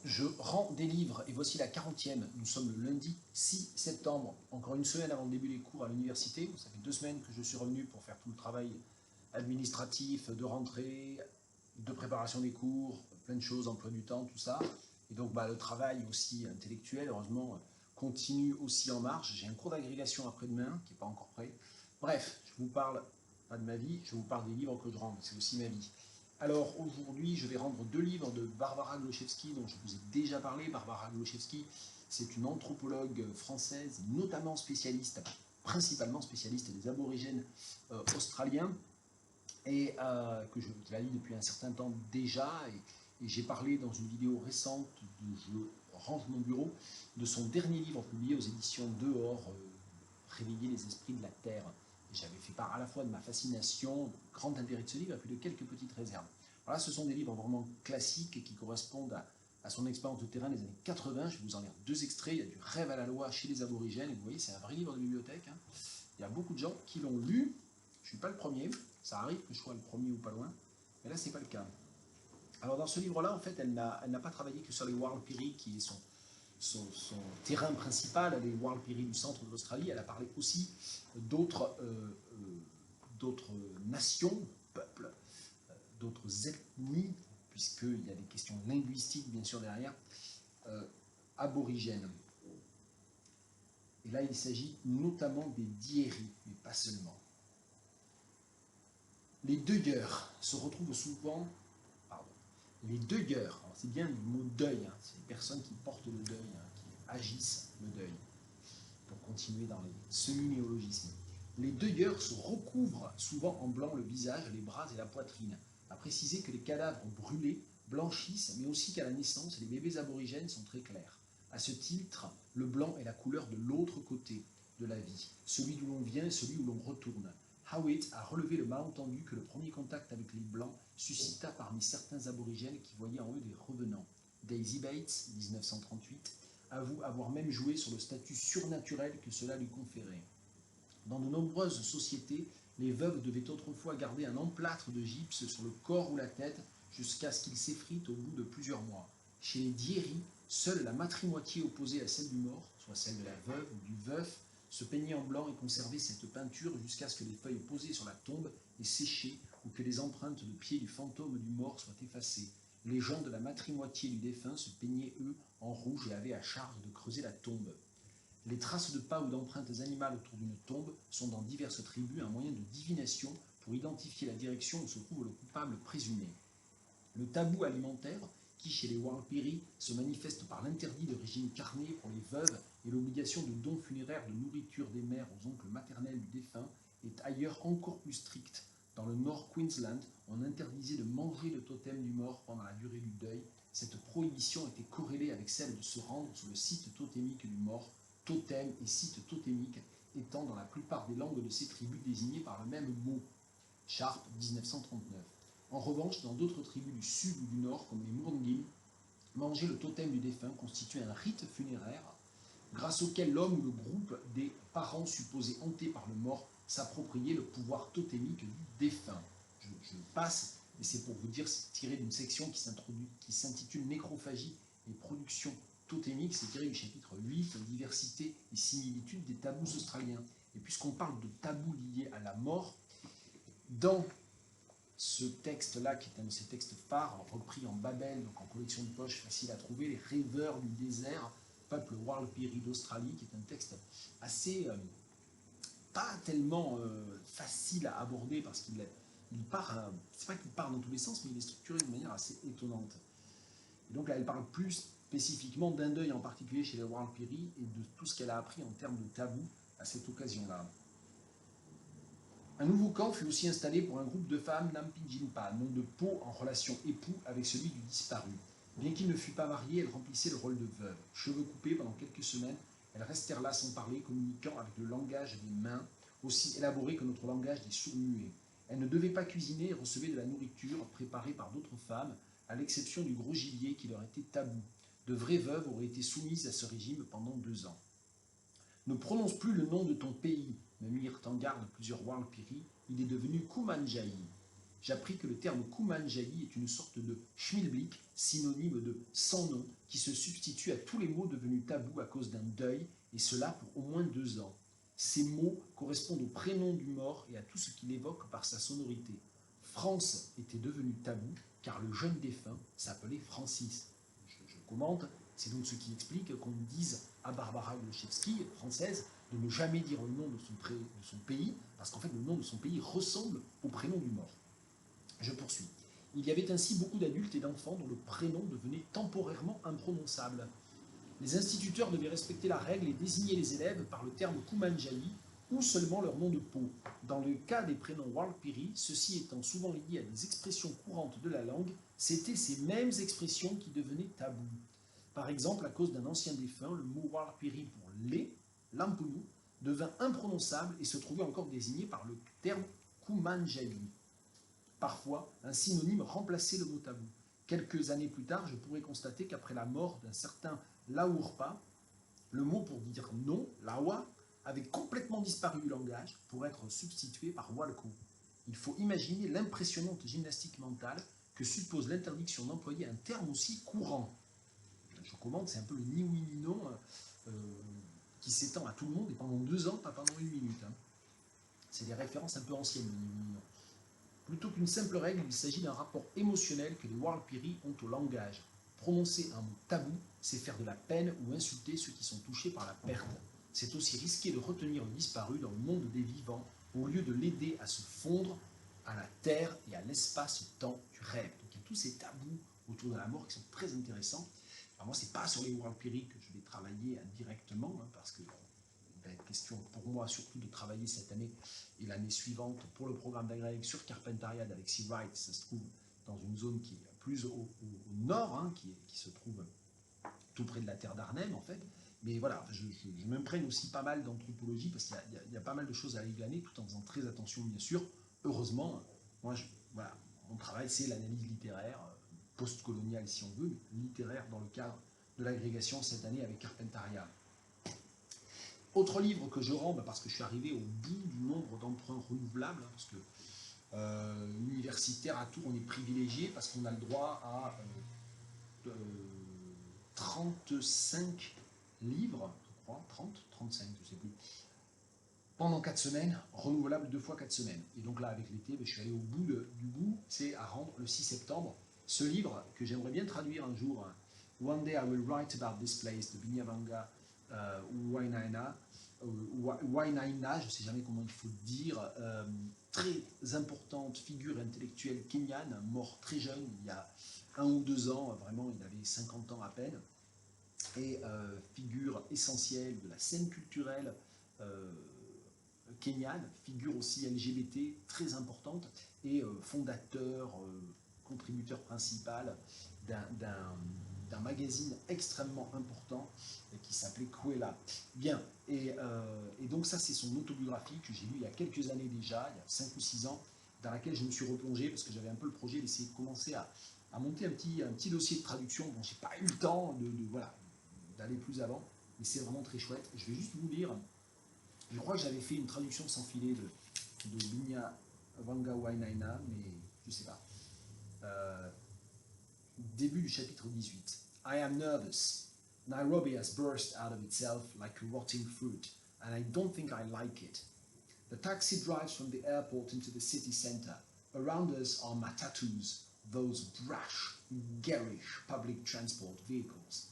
Je rends des livres et voici la 40e. Nous sommes le lundi 6 septembre, encore une semaine avant le début des cours à l'université. Ça fait 2 semaines que je suis revenu pour faire tout le travail administratif de rentrée, de préparation des cours, plein de choses, emploi du temps, tout ça. Et donc le travail aussi intellectuel, heureusement, continue aussi en marche. J'ai un cours d'agrégation après-demain qui n'est pas encore prêt. Bref, je vous parle pas de ma vie, je vous parle des livres que je rends, c'est aussi ma vie. Alors aujourd'hui, je vais rendre 2 livres de Barbara Gloszewski, dont je vous ai déjà parlé. Barbara Gloszewski, c'est une anthropologue française, notamment spécialiste, principalement spécialiste des aborigènes australiens, et qui la lit depuis un certain temps déjà. Et j'ai parlé dans une vidéo récente de Je range mon bureau de son dernier livre publié aux éditions Dehors, Réveiller les esprits de la Terre. Et j'avais fait part à la fois de ma fascination, de grand intérêt de ce livre, et puis de quelques petites réserves. Voilà, ce sont des livres vraiment classiques et qui correspondent à son expérience de terrain des années 80. Je vais vous en lire 2 extraits. Il y a du Rêve à la loi chez les aborigènes. Et vous voyez, c'est un vrai livre de bibliothèque. Hein. Il y a beaucoup de gens qui l'ont lu. Je ne suis pas le premier. Ça arrive que je sois le premier ou pas loin. Mais là, ce n'est pas le cas. Alors, dans ce livre-là, en fait, elle n'a pas travaillé que sur les Warlpiri, qui est son terrain principal, les Warlpiri du centre de l'Australie. Elle a parlé aussi d'autres nations, peuples, d'autres ethnies, puisqu'il y a des questions linguistiques, bien sûr, derrière, aborigènes. Et là, il s'agit notamment des Dieri, mais pas seulement. Les deuilleurs se retrouvent souvent... Pardon. Les deuilleurs, c'est bien le mot deuil, hein, c'est les personnes qui portent le deuil, hein, qui agissent le deuil, pour continuer dans les semi-néologismes. Les deuilleurs se recouvrent souvent en blanc le visage, les bras et la poitrine. À préciser que les cadavres brûlés blanchissent, mais aussi qu'à la naissance, les bébés aborigènes sont très clairs. À ce titre, le blanc est la couleur de l'autre côté de la vie, celui d'où l'on vient et celui où l'on retourne. Howitt a relevé le malentendu que le premier contact avec les Blancs suscita parmi certains aborigènes qui voyaient en eux des revenants. Daisy Bates, 1938, avoue avoir même joué sur le statut surnaturel que cela lui conférait. Dans de nombreuses sociétés, les veuves devaient autrefois garder un emplâtre de gypse sur le corps ou la tête jusqu'à ce qu'il s'effrite au bout de plusieurs mois. Chez les Dieri, seule la matrimoitié opposée à celle du mort, soit celle de la veuve ou du veuf, se peignait en blanc et conservait cette peinture jusqu'à ce que les feuilles posées sur la tombe aient séché ou que les empreintes de pieds du fantôme du mort soient effacées. Les gens de la matrimoitié du défunt se peignaient, eux, en rouge et avaient à charge de creuser la tombe. Les traces de pas ou d'empreintes animales autour d'une tombe sont dans diverses tribus un moyen de divination pour identifier la direction où se trouve le coupable présumé. Le tabou alimentaire, qui chez les Warlpiri se manifeste par l'interdit de régime carné pour les veuves et l'obligation de dons funéraires de nourriture des mères aux oncles maternels du défunt, est ailleurs encore plus strict. Dans le Nord Queensland, on interdisait de manger le totem du mort pendant la durée du deuil. Cette prohibition était corrélée avec celle de se rendre sur le site totémique du mort, totem et site totémique étant dans la plupart des langues de ces tribus désignés par le même mot. Sharp, 1939. En revanche, dans d'autres tribus du sud ou du nord, comme les Murungim, manger le totem du défunt constituait un rite funéraire grâce auquel l'homme ou le groupe des parents supposés hantés par le mort s'appropriait le pouvoir totémique du défunt. Je passe, et c'est pour vous dire, c'est tiré d'une section qui s'intitule Nécrophagie et production totémique, c'est tiré du chapitre 8, Diversité et similitude des tabous australiens. Et puisqu'on parle de tabous liés à la mort, dans ce texte-là, qui est un de ces textes phares, repris en Babel, donc en collection de poche, facile à trouver, Les rêveurs du désert, peuple Warlpiri d'Australie, qui est un texte assez, pas tellement facile à aborder, parce qu'il part, c'est pas qu'il part dans tous les sens, mais il est structuré de manière assez étonnante. Et donc là, elle parle plus spécifiquement d'un deuil en particulier chez les Warlpiri et de tout ce qu'elle a appris en termes de tabou à cette occasion-là. Un nouveau camp fut aussi installé pour un groupe de femmes Nampijinpa, nom de peau en relation époux avec celui du disparu. Bien qu'il ne fût pas marié, elle remplissait le rôle de veuve. Cheveux coupés pendant quelques semaines, elles restèrent là sans parler, communiquant avec le langage des mains, aussi élaboré que notre langage des sourds-muets. Elles ne devaient pas cuisiner et recevaient de la nourriture préparée par d'autres femmes, à l'exception du gros gibier qui leur était tabou. De vraies veuves auraient été soumises à ce régime pendant 2 ans. Ne prononce plus le nom de ton pays, me mirent en garde plusieurs Warlpiri, il est devenu Kumanjayi. j'appris que le terme Kumanjayi est une sorte de schmilblick, synonyme de sans nom, qui se substitue à tous les mots devenus tabous à cause d'un deuil, et cela pour au moins 2 ans. Ces mots correspondent au prénom du mort et à tout ce qu'il évoque par sa sonorité. France était devenu tabou, car le jeune défunt s'appelait Francis. Je commente, c'est donc ce qui explique qu'on dise à Barbara Gluszewski, française, de ne jamais dire le nom de son pays, parce qu'en fait le nom de son pays ressemble au prénom du mort. Je poursuis. Il y avait ainsi beaucoup d'adultes et d'enfants dont le prénom devenait temporairement imprononçable. Les instituteurs devaient respecter la règle et désigner les élèves par le terme Kumanjayi ou seulement leur nom de peau. Dans le cas des prénoms Warlpiri, ceux-ci étant souvent liés à des expressions courantes de la langue, c'étaient ces mêmes expressions qui devenaient tabous. Par exemple, à cause d'un ancien défunt, le mot Warlpiri pour lait, Lampunu, devint imprononçable et se trouvait encore désigné par le terme Kumanjayi. Parfois, un synonyme remplaçait le mot tabou. Quelques années plus tard, je pourrais constater qu'après la mort d'un certain Laourpa, le mot pour dire non, Lawa, avait complètement disparu du langage pour être substitué par Walco. Il faut imaginer l'impressionnante gymnastique mentale que suppose l'interdiction d'employer un terme aussi courant. Je commente, c'est un peu le ni oui ni non qui s'étend à tout le monde et pendant 2 ans, pas pendant 1 minute. C'est des références un peu anciennes, le ni oui ni non. Plutôt qu'une simple règle, il s'agit d'un rapport émotionnel que les Warlpiri ont au langage. Prononcer un mot tabou, c'est faire de la peine ou insulter ceux qui sont touchés par la perte. C'est aussi risquer de retenir le disparu dans le monde des vivants, au lieu de l'aider à se fondre à la terre et à l'espace-temps du rêve. Donc il y a tous ces tabous autour de la mort qui sont très intéressants. Alors moi, ce n'est pas sur les Warlpiri que je vais travailler directement, parce que il va être question pour moi surtout de travailler cette année et l'année suivante pour le programme d'Agreg sur Carpentaria d'Alexis Wright. Ça se trouve dans une zone qui est plus au nord, qui se trouve tout près de la terre d'Arnhem en fait. Mais voilà, je m'imprègne aussi pas mal d'anthropologie parce qu'il y a pas mal de choses à y glaner tout en faisant très attention bien sûr. Heureusement, moi voilà, mon travail c'est l'analyse littéraire, post-coloniale si on veut, mais littéraire dans le cadre de l'agrégation cette année avec Carpentaria. Autre livre que je rends, parce que je suis arrivé au bout du nombre d'emprunts renouvelables, parce que universitaire à Tours, on est privilégié parce qu'on a le droit à 35 livres, je crois, 30, 35, je ne sais plus, pendant 4 semaines, renouvelable 2 fois 4 semaines. Et donc là, avec l'été, je suis allé au bout du bout, c'est à rendre le 6 septembre. Ce livre, que j'aimerais bien traduire un jour, One Day I Will Write About This Place, de Binyavanga Wainaina, Wainaina, je ne sais jamais comment il faut le dire, très importante figure intellectuelle kenyane, mort très jeune, il y a 1 ou 2 ans, vraiment, il avait 50 ans à peine, et figure essentielle de la scène culturelle kenyane, figure aussi LGBT très importante, et fondateur, contributeur principal d'un magazine extrêmement important qui s'appelait Kwela. Bien, et donc ça c'est son autobiographie que j'ai lu il y a quelques années déjà, il y a 5 ou 6 ans, dans laquelle je me suis replongé parce que j'avais un peu le projet d'essayer de commencer à monter un petit dossier de traduction. Bon, j'ai pas eu le temps voilà, d'aller plus avant, mais c'est vraiment très chouette. Je vais juste vous lire, je crois que j'avais fait une traduction sans filet de Binyavanga Wainaina, mais je sais pas. Début du chapitre 18. I am nervous. Nairobi has burst out of itself like a rotting fruit, and I don't think I like it. The taxi drives from the airport into the city center. Around us are matatus, those brash, garish public transport vehicles.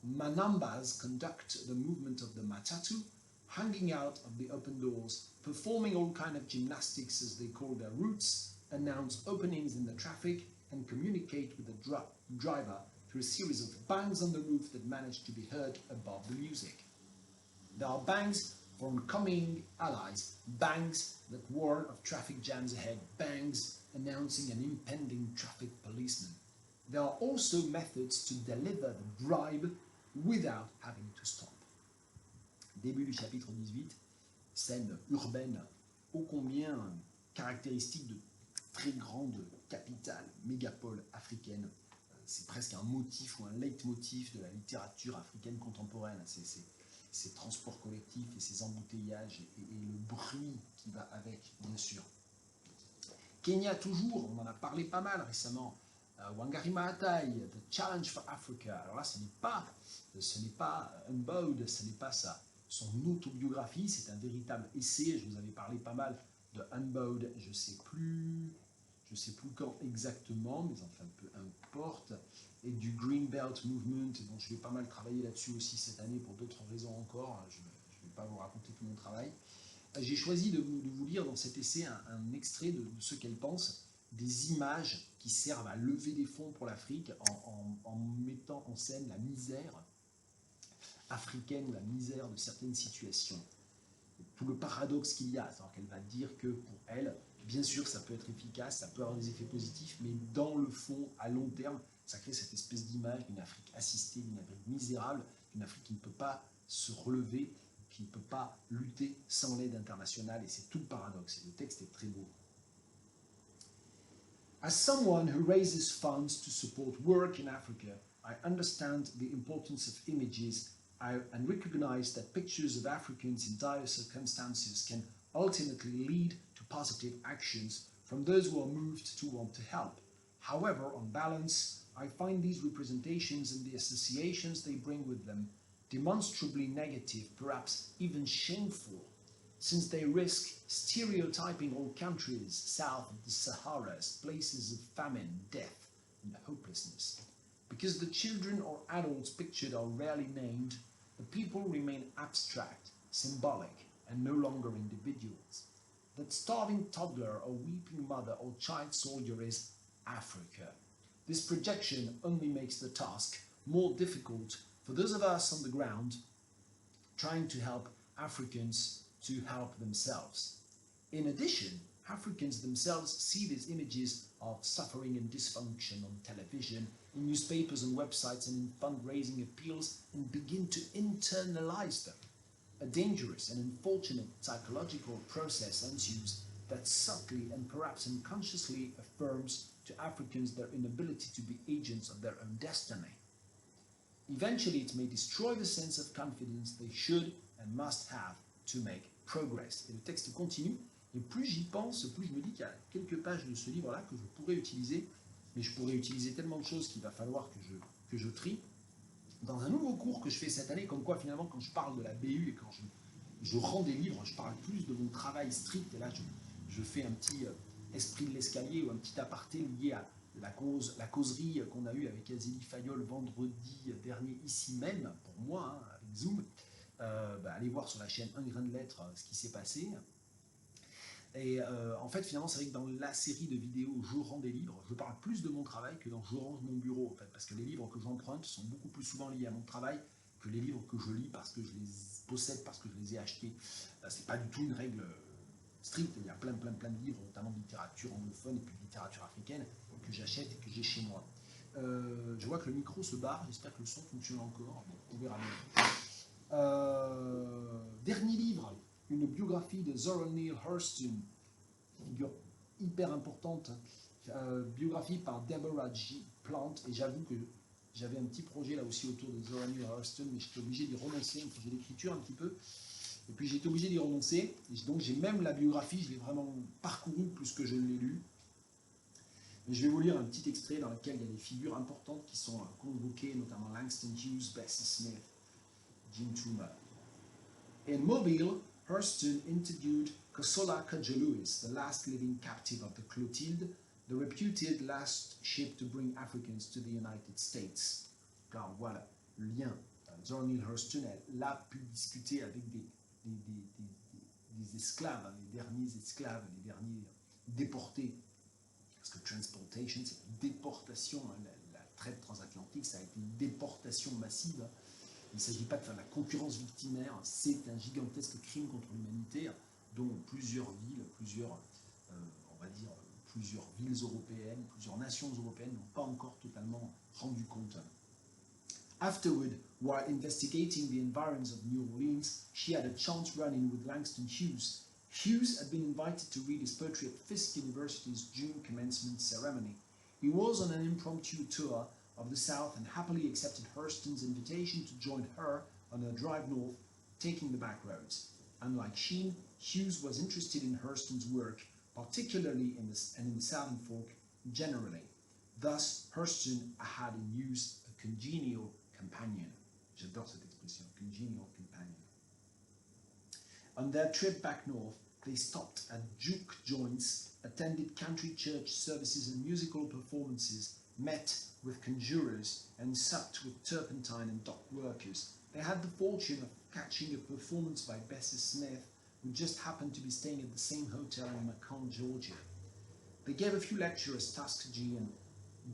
Manambas conduct the movement of the matatu, hanging out of the open doors, performing all kind of gymnastics as they call their routes, announce openings in the traffic, and communicate with the driver through a series of bangs on the roof that manage to be heard above the music. There are bangs for oncoming allies, bangs that warn of traffic jams ahead, bangs announcing an impending traffic policeman. There are also methods to deliver the bribe without having to stop. Début du chapitre 18, scène urbaine ô combien caractéristique de très grande capitale, mégapole africaine. C'est presque un motif ou un leitmotiv de la littérature africaine contemporaine. Ces transports collectifs et ces embouteillages et le bruit qui va avec, bien sûr. Kenya toujours, on en a parlé pas mal récemment. Wangari Maathai, The Challenge for Africa. Alors là, ce n'est pas Unbowed, ce n'est pas ça. Son autobiographie, c'est un véritable essai. Je vous avais parlé pas mal de Unbowed, je ne sais plus quand exactement, mais enfin peu importe. Et du Green Belt Movement, et bon, je vais pas mal travailler là-dessus aussi cette année pour d'autres raisons encore. Je ne vais pas vous raconter tout mon travail. J'ai choisi de vous lire dans cet essai un extrait de ce qu'elle pense, des images qui servent à lever des fonds pour l'Afrique en mettant en scène la misère africaine ou la misère de certaines situations. Tout le paradoxe qu'il y a, c'est-à-dire qu'elle va dire que pour elle, bien sûr, ça peut être efficace, ça peut avoir des effets positifs, mais dans le fond, à long terme, ça crée cette espèce d'image d'une Afrique assistée, d'une Afrique misérable, d'une Afrique qui ne peut pas se relever, qui ne peut pas lutter sans l'aide internationale, et c'est tout le paradoxe. Et le texte est très beau. As someone who raises funds to support work in Africa, I understand the importance of images and recognize that pictures of Africans in dire circumstances can ultimately lead to positive actions from those who are moved to want to help. However, on balance, I find these representations and the associations they bring with them demonstrably negative, perhaps even shameful, since they risk stereotyping all countries south of the Sahara as places of famine, death, and hopelessness. Because the children or adults pictured are rarely named, the people remain abstract, symbolic, and no longer individuals. That starving toddler or weeping mother or child soldier is Africa. This projection only makes the task more difficult for those of us on the ground trying to help Africans to help themselves. In addition, Africans themselves see these images of suffering and dysfunction on television, in newspapers and websites, and in fundraising appeals, and begin to internalize them. A dangerous and unfortunate psychological process ensues that subtly and perhaps unconsciously affirms to Africans their inability to be agents of their own destiny. Eventually, it may destroy the sense of confidence they should and must have to make progress. Et le texte continue, et plus j'y pense, plus je me dis qu'il y a quelques pages de ce livre-là que je pourrais utiliser, mais je pourrais utiliser tellement de choses qu'il va falloir que je trie. Dans un nouveau cours que je fais cette année, comme quoi finalement quand je parle de la BU et quand je rends des livres, je parle plus de mon travail strict, et là je fais un petit esprit de l'escalier ou un petit aparté lié à la causerie qu'on a eue avec Azélie Fayol vendredi dernier ici même, pour moi, hein, avec Zoom. Allez voir sur la chaîne Un grain de lettres ce qui s'est passé. Et en fait, finalement, c'est vrai que dans la série de vidéos où je rends des livres, je parle plus de mon travail que dans Je range mon bureau, en fait, parce que les livres que j'emprunte sont beaucoup plus souvent liés à mon travail que les livres que je lis parce que je les possède, parce que je les ai achetés. C'est pas du tout une règle stricte. Il y a plein de livres, notamment de littérature anglophone et puis de littérature africaine, que j'achète et que j'ai chez moi. Je vois que le micro se barre, j'espère que le son fonctionne encore. Bon, on verra bien. Dernier livre, une biographie de Zora Neale Hurston, figure hyper importante, biographie par Deborah G. Plant, et j'avoue que j'avais un petit projet là aussi autour de Zora Neale Hurston, mais j'étais obligé d'y renoncer, un projet d'écriture un petit peu, et puis j'ai été obligé d'y renoncer, et donc j'ai même la biographie, je l'ai vraiment parcourue plus que je ne l'ai lue. Mais je vais vous lire un petit extrait dans lequel il y a des figures importantes qui sont convoquées, notamment Langston Hughes, Bessie Smith, Jim Toomer. In Mobile, Hurston interviewed Kosola Kaja-Lewis, the last living captive of the Clotilde, the reputed last ship to bring Africans to the United States. Car voilà, le lien. Zora Neale Hurston, elle a pu discuter avec des esclaves, les derniers esclaves, les derniers déportés. Parce que transportation, c'est une déportation, hein, la traite transatlantique, ça a été une déportation massive. Il ne s'agit pas de faire de la concurrence victimaire, c'est un gigantesque crime contre l'humanité, dont plusieurs villes, plusieurs villes européennes, plusieurs nations européennes n'ont pas encore totalement rendu compte. Afterward, while investigating the environs of New Orleans, she had a chance run-in with Langston Hughes. Hughes had been invited to read his poetry at Fisk University's June commencement ceremony. He was on an impromptu tour of the South and happily accepted Hurston's invitation to join her on her drive north, taking the back roads. Unlike Sheen, Hughes was interested in Hurston's work, particularly and in the Southern folk generally. Thus, Hurston had in use a congenial companion. J'adore cette expression, congenial companion. On their trip back north, they stopped at juke joints, attended country church services and musical performances, met with conjurers, and supped with turpentine and dock workers. They had the fortune of catching a performance by Bessie Smith, who just happened to be staying at the same hotel in Macon, Georgia. They gave a few lectures at Tuskegee and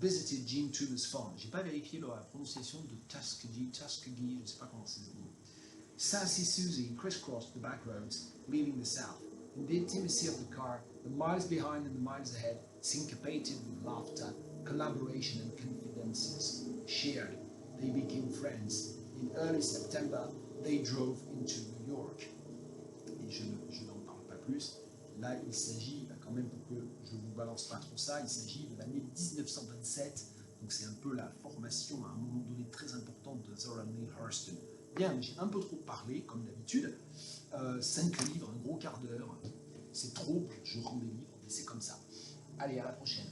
visited Jean Tudor's farm. J'ai pas vérifié la prononciation de Tuskegee, je sais pas comment c'est dit. Sassy Susie crisscrossed the back roads, leaving the south. In the intimacy of the car, the miles behind and the miles ahead, syncopated with laughter, collaboration and confidences. Shared, they became friends. In early September, they drove into New York. Et je n'en parle pas plus. Là, il s'agit, quand même, pour que je ne vous balance pas trop ça, il s'agit de l'année 1927. Donc c'est un peu la formation à un moment donné très importante de Zora Neale Hurston. Bien, j'ai un peu trop parlé, comme d'habitude. 5 livres, un gros quart d'heure. C'est trop, je rends des livres, mais c'est comme ça. Allez, à la prochaine.